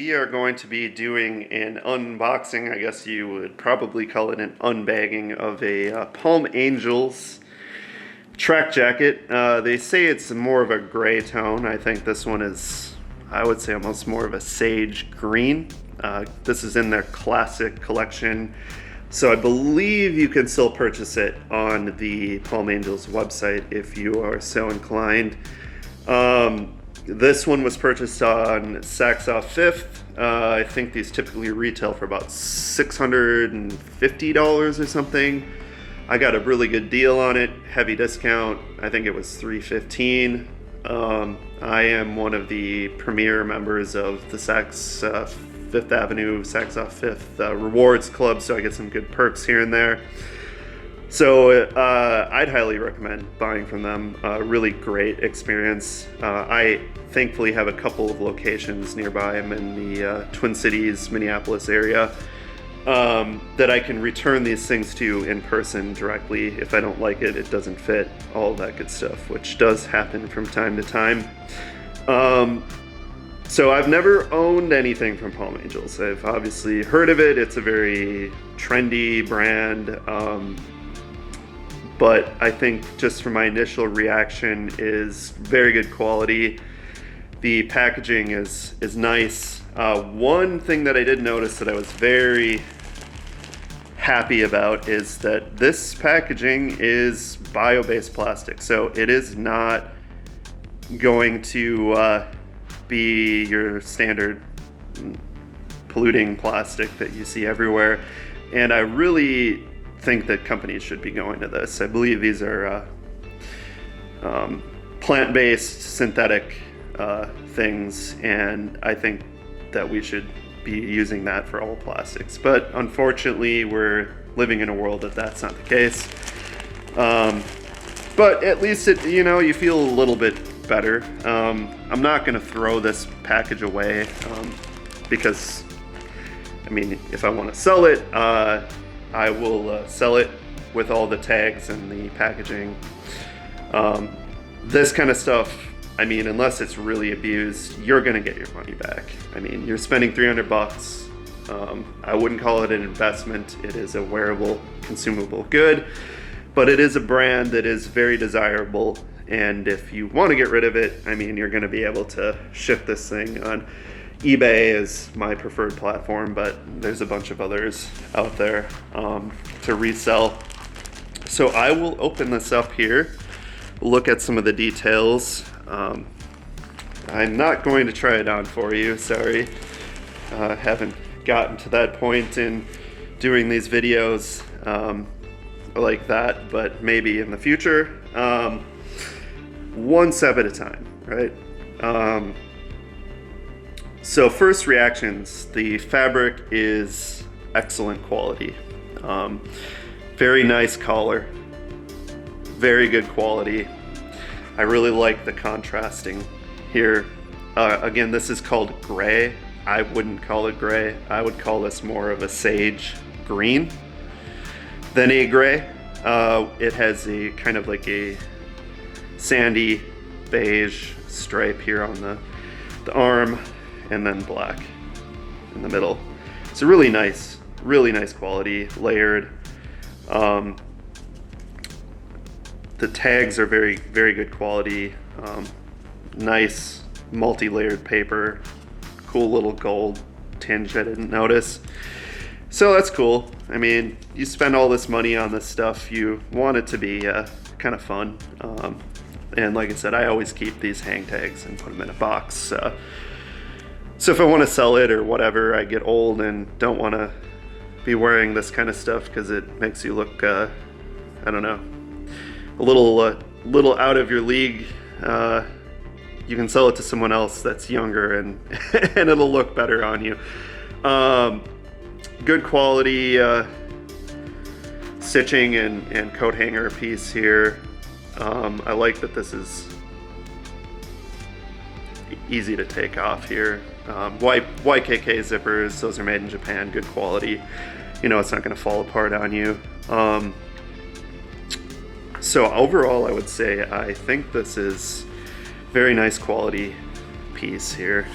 we are going to be doing an unboxing, I guess you would probably call it an unbagging, of a Palm Angels track jacket. They say it's more of a gray tone. I think this one is, I would say, almost more of a sage green. This is in their classic collection, so I believe you can still purchase it on the Palm Angels website if you are so inclined. This one was purchased on Saks Off 5th. I think these typically retail for about $650 or something. I got a really good deal on it, heavy discount. I think it was $315. I am one of the premier members of the Saks Fifth Avenue, Saks Off 5th Rewards Club, so I get some good perks here and there. So I'd highly recommend buying from them. Really great experience. I thankfully have a couple of locations nearby. I'm in the Twin Cities, Minneapolis area, that I can return these things to in person directly. If I don't like it, it doesn't fit, all that good stuff, which does happen from time to time. So I've never owned anything from Palm Angels. I've obviously heard of it. It's a very trendy brand. But I think just from my initial reaction is very good quality. The packaging is nice. One thing that I did notice that I was very happy about is that this packaging is bio-based plastic. So it is not going to be your standard polluting plastic that you see everywhere. And I really think that companies should be going to this. I believe these are plant-based synthetic things, and I think that we should be using that for all plastics. But unfortunately, we're living in a world that that's not the case. But at least you feel a little bit better. I'm not going to throw this package away because, I mean, if I want to sell it, I will sell it with all the tags and the packaging. This kind of stuff, I mean, unless it's really abused, you're gonna get your money back. I mean, you're spending $300. I wouldn't call it an investment. It is a wearable, consumable good, but it is a brand that is very desirable. And if you want to get rid of it, I mean, you're gonna be able to ship this thing on eBay is my preferred platform, but there's a bunch of others out there to resell. So I will open this up here, look at some of the details. I'm not going to try it on for you, sorry. Haven't gotten to that point in doing these videos like that, but maybe in the future. One step at a time, right? So first reactions, the fabric is excellent quality. Very nice collar, very good quality. I really like the contrasting here. Again, this is called gray. I wouldn't call it gray. I would call this more of a sage green than a gray. It has a kind of like a sandy beige stripe here on the arm, and then black in the middle. So really nice quality, layered. The tags are very good quality. Nice multi-layered paper, cool little gold tinge I didn't notice. So that's cool. I mean, you spend all this money on this stuff, you want it to be kind of fun. And like I said, I always keep these hang tags and put them in a box. So if I want to sell it or whatever, I get old and don't want to be wearing this kind of stuff because it makes you look, I don't know, a little out of your league. You can sell it to someone else that's younger and and it'll look better on you. Good quality stitching and coat hanger piece here. I like that this is easy to take off here. YKK zippers, those are made in Japan, good quality. It's not going to fall apart on you. So overall, I would say I think this is very nice quality piece here.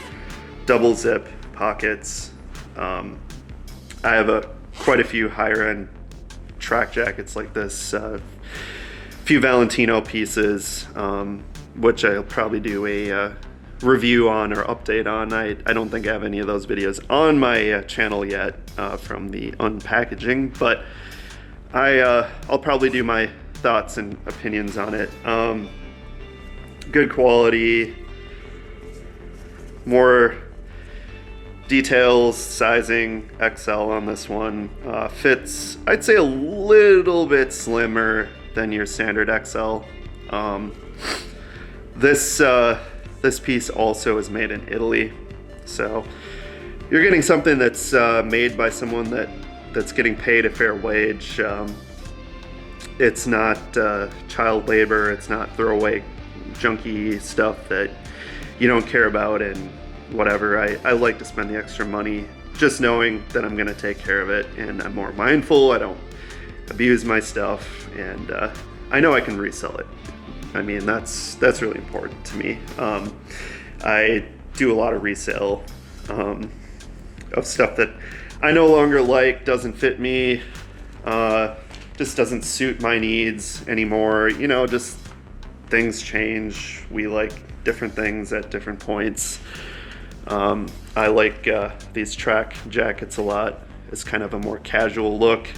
Double zip, pockets. I have quite a few higher end track jackets like this, few Valentino pieces, which I'll probably do a review on or update on. I don't think I have any of those videos on my channel yet from the unpackaging, but I'll probably do my thoughts and opinions on it. Good quality, more details, sizing, XL on this one. Fits, I'd say, a little bit slimmer than your standard XL. This piece also is made in Italy, so you're getting something that's made by someone that's getting paid a fair wage. It's not child labor, it's not throwaway junky stuff that you don't care about and whatever. I like to spend the extra money just knowing that I'm gonna take care of it, and I'm more mindful. I don't abuse my stuff, and I know I can resell it. I mean, that's really important to me. I do a lot of resale of stuff that I no longer like, doesn't fit me, just doesn't suit my needs anymore. You know, just things change. We like different things at different points. I like these track jackets a lot. It's kind of a more casual look.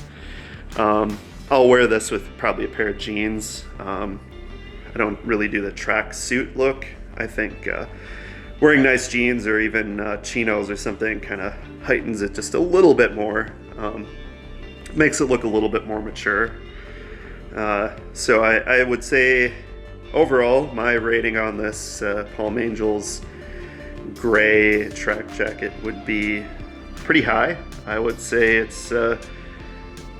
I'll wear this with probably a pair of jeans. I don't really do the track suit look. I think wearing nice jeans or even chinos or something kind of heightens it just a little bit more. Makes it look a little bit more mature. So I would say overall my rating on this Palm Angels gray track jacket would be pretty high. I would say it's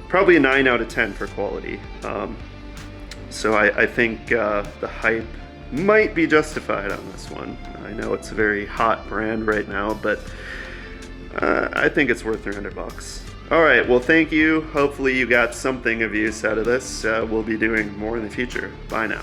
probably a 9 out of 10 for quality. So I think the hype might be justified on this one. I know it's a very hot brand right now, but I think it's worth $300. All right, well, thank you. Hopefully you got something of use out of this. We'll be doing more in the future. Bye now.